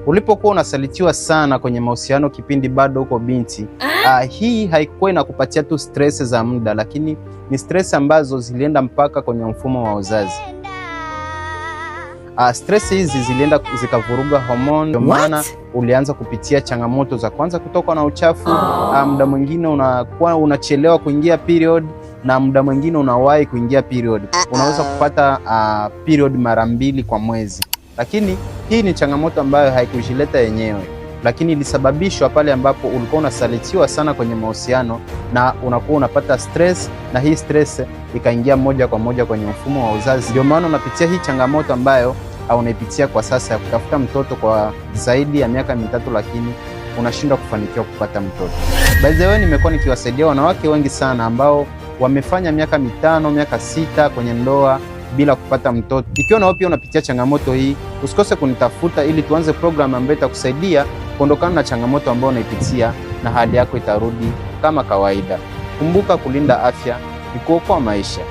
Ulipokuwa unasalitiwa sana kwenye mahusiano kipindi bado uko binti, hii haikuwa inakupatia tu stress za muda, lakini ni stress ambazo zilienda mpaka kwenye mfumo wa uzazi. Stress hizi zilienda zikavuruga homoni, ndio maana ulianza kupitia changamoto za kwanza kutoka na uchafu. Muda mwingine unakuwa unachelewa kuingia period, na muda mwingine unawahi kuingia period. Unaweza kupata period mara 2 kwa mwezi. Lakini hii ni changamoto ambayo haikujileta yenyewe, lakini ilisababishwa pale ambapo ulikuwa unasalitiwa sana kwenye mahusiano na unakuwa unapata stress, na hii stress ikaingia moja kwa moja kwenye mfumo wa uzazi. Ndio maana unapitia hii changamoto ambayo unaipitia kwa sasa ya kutafuta mtoto kwa zaidi ya miaka 3, lakini unashindwa kufanikiwa kupata mtoto. By the way, nimekuwa nikiwasaidia wanawake wengi sana ambao wamefanya miaka 5, miaka 6 kwenye ndoa bila kupata mtoto. Ikiwa na wewe pia unapitia changamoto hii, usikose kunitafuta ili tuanze program ambayo itakusaidia kuondokana na changamoto ambayo unaipitia na hali yako itarudi kama kawaida. Kumbuka, kulinda afya ni kuokoa maisha.